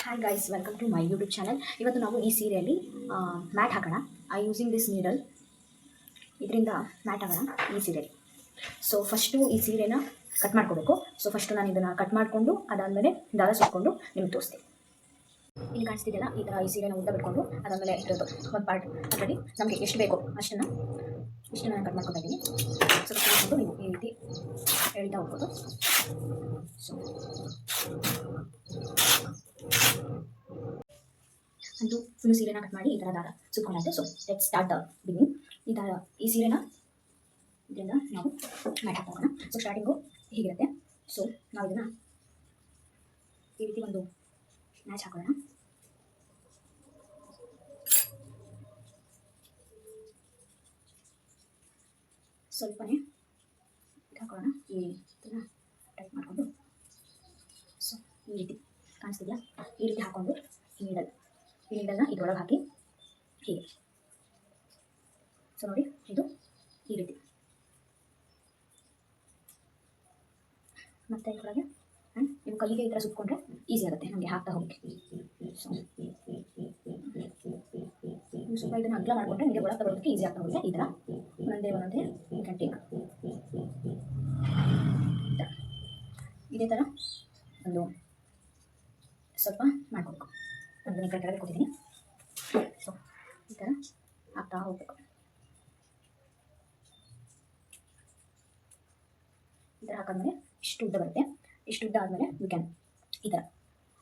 Hi guys, welcome to my YouTube channel. ಇವತ್ತು ನಾವು ಈ ಸೀರೆಯಲ್ಲಿ ಮ್ಯಾಟ್ ಹಾಕೋಣ. I using this needle. ಇದರಿಂದ ಮ್ಯಾಟ್ ಹಾಕೋಣ ಈ ಸೀರೆಯಲ್ಲಿ. ಸೊ ಫಸ್ಟು ಈ ಸೀರೆನ ಕಟ್ ಮಾಡ್ಕೋಬೇಕು. ಸೊ ಫಸ್ಟು ನಾನು ಇದನ್ನು ಕಟ್ ಮಾಡಿಕೊಂಡು ಅದಾದಮೇಲೆ ದಾರ ಸುಟ್ಕೊಂಡು ನಿಮ್ಗೆ ತೋರಿಸ್ತೀನಿ. ಇಲ್ಲಿ ಕಾಣಿಸ್ತಿದೆಯಲ್ಲ, ಈ ಥರ ಈ ಸೀರೆನ ಉದ್ದ ಬಿಟ್ಕೊಂಡು ಅದಾದಮೇಲೆ ಇರೋದು ಒಂದು ಪಾರ್ಟ್ ಅದರಲ್ಲಿ ನಮಗೆ ಎಷ್ಟು ಬೇಕೋ ಅಷ್ಟನ್ನು ನಾನು ಕಟ್ ಮಾಡ್ಕೊತಾ ಇದ್ದೀನಿ. ಸೊ ಕಟ್ ಮಾಡಿಕೊಂಡು ನೀವು ಈ ರೀತಿ ಎಳಿತಾ ಹೋಗ್ಬೋದು. ಸೊ ಅಂತೂ ಫುಲ್ ಸೀರೆನ ಕಟ್ ಮಾಡಿ ಈ ಥರ ದಾರ ಸುತ್ಕೊಂಡಾಯ್ತು. So let start beginning. ಈ ಸೀರೆನ ಇದರಿಂದ ನಾವು ಮ್ಯಾಟ್ ಹಾಕೋಣ. So starting ಹೀಗಿರುತ್ತೆ. ಸೊ ನಾವು ಇದನ್ನು ಈ ರೀತಿ ಒಂದು ಮ್ಯಾಚ್ ಹಾಕೋಣ. ಸ್ವಲ್ಪನೇ ಹಾಕೋಣ. ಈ ಇದನ್ನು ಟೈಟ್ ಮಾಡಿಕೊಂಡು ಸೊ ಈ ರೀತಿ ಕಾಣಿಸ್ತಿದೆಯಾ, ಈ ರೀತಿ ಹಾಕ್ಕೊಂಡು ಈ ನೀಡಲ್ನ ಇದರೊಳಗೆ ಹಾಕಿ ಹೀಗೆ. ಸೊ ನೋಡಿ, ಇದು ಈ ರೀತಿ ಮತ್ತೆ ಇದರೊಳಗೆ ನೀವು ಕೈಗೆ ಈ ಥರ ಸುತ್ಕೊಂಡ್ರೆ ಈಸಿ ಆಗುತ್ತೆ ನಮಗೆ ಹಾಕ್ತಾ ಹೋಗಿ. ಸೊ ಸ್ವಲ್ಪ ಇದನ್ನು ಅಗ್ಲ ಮಾಡಿಕೊಂಡ್ರೆ ನಿಮಗೆ ಒಳಗೆ ತಗೊಳ್ಳೋದಕ್ಕೆ ಈಸಿ ಆಗ್ತಾ ಹೋಗುತ್ತೆ. ಈ ಥರ ಒಂದೊಂದೇ ಯು ಕ್ಯಾನ್ ಟೇಕ್. ಇದೇ ಥರ ಒಂದು ಸ್ವಲ್ಪ ಮಾಡ್ಕೊಬೇಕು. ಒಂದು ಈ ಕೆಳಗಡೆ ಕೊಟ್ಟಿದ್ದೀನಿ. ಸೊ ಈ ಥರ ಹಾಕ್ತಾ ಹೋಗ್ಬೇಕು. ಈ ಥರ ಹಾಕಿದ್ಮೇಲೆ ಇಷ್ಟು ಉದ್ದ ಬರುತ್ತೆ. ಇಷ್ಟು ಉದ್ದ ಆದಮೇಲೆ ಯು ಕ್ಯಾನ್ ಈ ಥರ,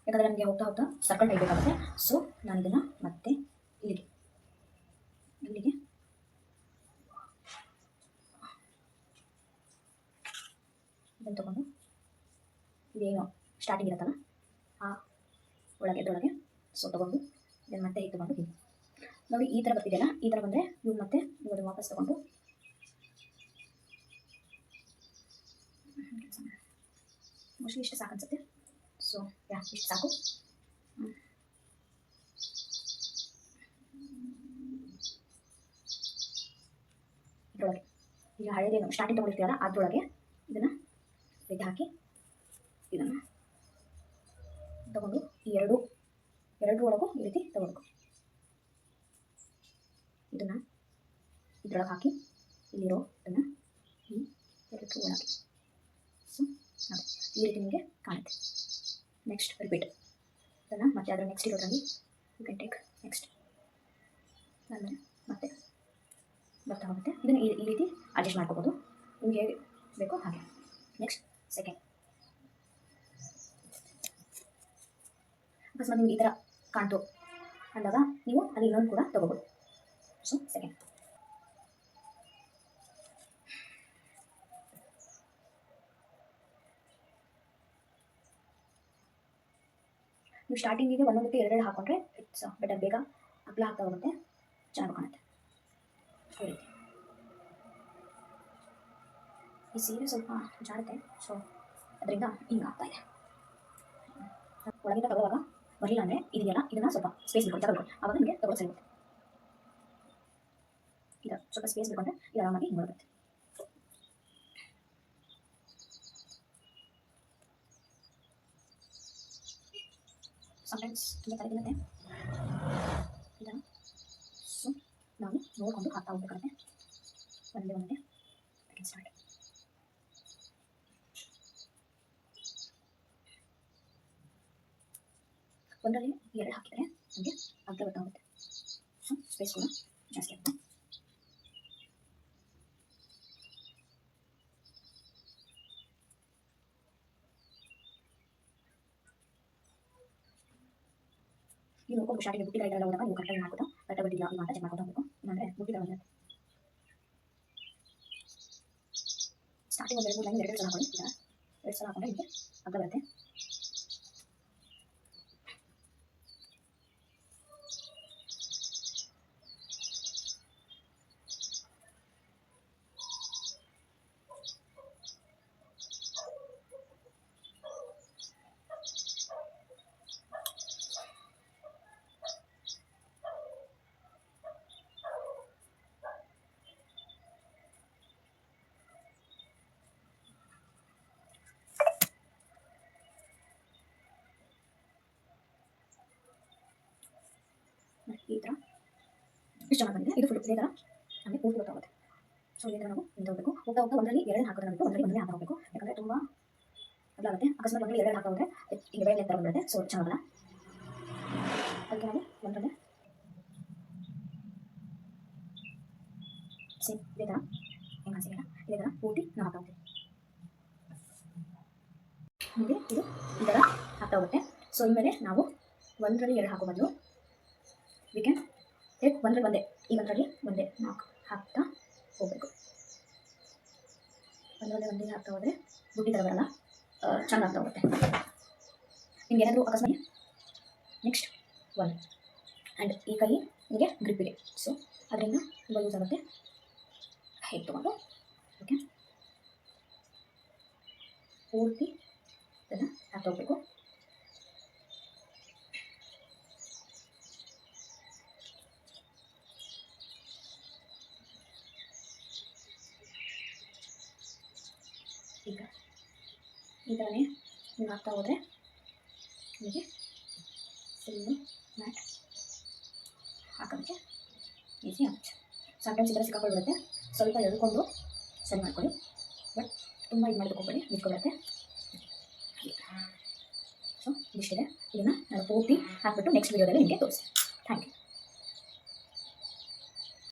ಯಾಕಂದರೆ ನಮಗೆ ಹೋಗ್ತಾ ಹೋಗ್ತಾ ಸರ್ಕಲ್ ತೆಗಿಬೇಕಾಗುತ್ತೆ. ಸೊ ನಾನು ಇದನ್ನು ಮತ್ತೆ ಇಲ್ಲಿಗೆ ಇದನ್ನು ತೊಗೊಂಡು ಇದೇನು ಸ್ಟಾರ್ಟಿಂಗ್ ಇರುತ್ತಲ್ಲ ಆ ಒಳಗೆ ಸೊ ತೊಗೊಂಡು ಇದನ್ನು ಮತ್ತೆ ಹೀಗೆ ತೊಗೊಂಡು ಹೀಗೆ ನೋಡಿ ಈ ಥರ ಬರ್ತಿದೆಯಲ್ಲ, ಈ ಥರ ಬಂದರೆ ನೀವು ಮತ್ತೆ ಅದನ್ನು ವಾಪಸ್ ತೊಗೊಂಡು ಮೋಸ್ಟ್ಲಿ ಇಷ್ಟು ಸಾಕು ಅನ್ಸುತ್ತೆ. ಸೊ ಇಷ್ಟು ಸಾಕು. ಇದರೊಳಗೆ ಈಗ ಹಳೇದೇನು ಸ್ಟಾರ್ಟಿಂಗ್ ತೊಗೊಂಡಿರ್ತೀರಲ್ಲ ಅದರೊಳಗೆ ಇದನ್ನು ತೆಗೆದು ಹಾಕಿ ಇದನ್ನು ತಗೊಂಡು ಈ ಎರಡು ಒಳಗೂ ಈ ರೀತಿ ತಗೋಬೇಕು. ಇದನ್ನು ಇದರೊಳಗೆ ಹಾಕಿ ಇಲ್ಲಿರೋ ಇದನ್ನು ಈ ಎರಡಕ್ಕೂ ಒಳಗೆ. ಸೊ ನೋಡಿ ಈ ರೀತಿ ನಿಮಗೆ ಕಾಣುತ್ತೆ. ನೆಕ್ಸ್ಟ್ ರಿಪೀಟ್ ಇದನ್ನು ಮತ್ತೆ ಅದರ ನೆಕ್ಸ್ಟ್ ಇರೋದ್ರಲ್ಲಿ ಯು ಕ್ಯಾನ್ ಟೇಕ್ ನೆಕ್ಸ್ಟ್. ಆಮೇಲೆ ಮತ್ತೆ ಬರ್ತಾ ಹೋಗುತ್ತೆ. ಇದನ್ನು ಈ ರೀತಿ ಅಡ್ಜಸ್ಟ್ ಮಾಡ್ಕೋಬೋದು ನಿಮ್ಗೆ ಹೇಗೆ ಬೇಕೋ ಹಾಗೆ. Next second. ಅಕಸ್ಮಾತ್ ನಿಮ್ಗೆ ಈ ಥರ ಕಾಣ್ತು ಅಂದಾಗ ನೀವು ಅಲ್ಲಿ ಇನ್ನೊಂದು ಕೂಡ ತಗೋಬೋದು. So second. ನೀವು ಸ್ಟಾರ್ಟಿಂಗಿಗೆ ಒಂದೊಂದಕ್ಕೆ ಎರಡೆರಡು ಹಾಕೊಂಡ್ರೆ ಇಟ್ಸ್ ಬೆಟರ್. ಬೇಗ ಅಗ್ಲ ಆಗ್ತಾ ಹೋಗುತ್ತೆ, ಚೆನ್ನಾಗಿ ಕಾಣುತ್ತೆ. ಈ ರೀತಿ ಈ ಸೀರೆ ಸ್ವಲ್ಪ ಜಾರುತ್ತೆ. ಸೊ ಅದರಿಂದ ಹಿಂಗೆ ಆಗ್ತಾ ಇದೆ. ಒಳಗಿಂದ ತಗೋವಾಗ ಬರಲಿಲ್ಲ ಅಂದರೆ ಇದೆಯಲ್ಲ, ಇದನ್ನು ಸ್ವಲ್ಪ ಸ್ಪೇಸ್ ಬಿಟ್ಕೊಂಡು ತಗೊಳ್ಳಿ. ಆವಾಗ ನಿಮಗೆ ತಗೊಳ್ಳೋ ಸಿಗುತ್ತೆ. ಇದು ಸ್ವಲ್ಪ ಸ್ಪೇಸ್ ಬಿಟ್ಕೊಂಡ್ರೆ ಇದು ಆರಾಮಾಗಿ ಹಿಂಗೆ ಬರುತ್ತೆ. ಸಮ್ಟೈಮ್ಸ್ ತುಂಬ ತಲೆ ತಿನ್ನುತ್ತೆ ಇದನ್ನು. ಸೊ ನಾವು ನೋಡಿಕೊಂಡು ಹಾಕ್ತಾ ಹೋಗ್ಬೇಕಾಗುತ್ತೆ. ಒಂದೇ ಸ್ಟಾರ್ಟ್. ಒಂದರಲ್ಲಿ ಎರಡು ಹಾಕಿದರೆ ನಮಗೆ ಅಗ್ಲ ಬರ್ತಾ ಹೋಗುತ್ತೆ. ಸೊ ಸ್ಪೇಸ್ ಕೂಡ ಜಾಸ್ತಿ ಆಗುತ್ತೆ. ನೀವು ನೋಡ್ಕೊಂಡು ಸ್ಟಾರ್ಟಿಂಗ್ ಬುಟ್ಟಿ ಕೈಗೆಲ್ಲ ಹೋದಾಗ ನೀವು ಕರೆಕ್ಟಾಗಿ ಮಾಡ್ಕೋತಾ ಕರೆಕ್ಟಾಗಿ ಬಟ್ಟಿಲ್ಲ ಇಲ್ಲ ಅಂತ ಚೆಕ್ ಮಾಡ್ಕೊಂಡು ಹೋಗಬೇಕು. ಇಲ್ಲಾಂದರೆ ಬುಟ್ಟಿ ಬಂದಿರುತ್ತೆ. ಸ್ಟಾರ್ಟಿಂಗ್ ಒಂದು 2-3 ಲೈನ್ ಎರಡು ಸಲ ಹಾಕೊಳ್ಳಿ. ಈಗ 2 ಸಲ ಹಾಕೊಂಡ್ರೆ ನಿಮಗೆ ಅಗ್ಲ ಬರುತ್ತೆ. ಈ ಥರ ಇಷ್ಟು ಚೆನ್ನಾಗಿ ಬಂದಿದೆ. ಇದು ಫುಲ್ ಇದೇ ಥರ ನಮಗೆ ಪೂರ್ತಿ ಗೊತ್ತಾಗುತ್ತೆ. ಸೊ ಇದೇ ಥರ ನಾವು ನಿಂತು ಹೋಗಬೇಕು. ಹೋಗ್ತಾ ಹೋಗ್ತಾ ಒಂದರಲ್ಲಿ ಎರಡು ಹಾಕೋದನ್ನ ಬಿಟ್ಟು ಒಂದರಲ್ಲಿ ಹಾಕಿ ಹೋಗಬೇಕು. ಯಾಕಂದರೆ ತುಂಬ ಅದಾಗುತ್ತೆ. ಅಕಸ್ಮಾತ್ ಒಂದರಲ್ಲಿ ಎರಡು ಹಾಕಿ ಹೋದರೆ ಈಗ ಬೇರೆ ಥರ ಬಂದಿರುತ್ತೆ. ಸೊ ಚೆನ್ನಾಗಲ್ಲ. ಅದಕ್ಕೆ ನಾವು ಒಂದರಲ್ಲೇ ಸೇಮ್ ಇದೇ ಥರ ಹೆಂಗೆ ಅನಿಸಿಲ್ಲ ಇದೇ ಥರ ಪೂರ್ತಿ ನಾವು ಹಾಕ್ತಾ ಹೋಗ್ತೀವಿ. ಮುಂದೆ ಇದು ಈ ಥರ ಆಗ್ತಾ ಹೋಗುತ್ತೆ. ಸೊ ಇನ್ಮೇಲೆ ನಾವು ಒಂದರಲ್ಲಿ ಎರಡು ಹಾಕೋ ಬದಲು ವಿ ಕ್ಯಾನ್ ಟೇಕ್ ಒಂದರಲ್ಲಿ ಒಂದೇ, ಈ ಒಂದರಲ್ಲಿ ಒಂದೇ ನಾಲ್ಕು ಹಾಕ್ತಾ ಹೋಗಬೇಕು. ಒಂದರಲ್ಲಿ ಒಂದೇ ಹಾಕ್ತಾ ಹೋದರೆ ಬುಟ್ಟಿ ಥರ ಬರಲ್ಲ, ಚೆನ್ನಾಗಿ ಆಗ್ತಾ ಹೋಗುತ್ತೆ. ನಿಮ್ಗೆ ಏನಾದರೂ ಅಕಸ್ಮಾತ್ ನೆಕ್ಸ್ಟ್ ಒಂದು ಆ್ಯಂಡ್ ಈ ಕೈ ನಿಮಗೆ ಗ್ರಿಪ್ ಇದೆ. ಸೊ ಅದರಿಂದ ತುಂಬ ಯೂಸ್ ಆಗುತ್ತೆ. ಹೇಗೆ ತೊಗೊಂಡು ಓಕೆ ಪೂರ್ತಿ ಅದನ್ನು ಹಾಕ್ತಾ ಹೋಗಬೇಕು. ಈಗ ಈ ಥರನೇ ನೀವು ಹಾಕ್ತಾ ಹೋದರೆ ನಿಮಗೆ ಫುಲ್ಲು ಮ್ಯಾಟ್ ಹಾಕೋದಕ್ಕೆ ಈಸಿ ಆಗುತ್ತೆ. ಸಮ್ಟೈಮ್ಸ್ ಈ ಥರ ಸಿಕ್ಕಾಕೊಳ್ಬಿಡುತ್ತೆ. ಸ್ವಲ್ಪ ಎಳ್ಕೊಂಡು ಸರಿ ಮಾಡ್ಕೊಳ್ಳಿ, ಬಟ್ ತುಂಬ ಇದು ಮಾಡ್ಕೊಬೇಡಿ, ನಿಂತ್ಕೊಳುತ್ತೆ. ಸೊ ಇಷ್ಟಿದೆ. ಇದನ್ನು ನಾನು ಪೂರ್ತಿ ಹಾಕ್ಬಿಟ್ಟು ನೆಕ್ಸ್ಟ್ ವೀಡಿಯೋದಲ್ಲಿ ನಿಮಗೆ ತೋರಿಸ್ತೀನಿ. Thank you.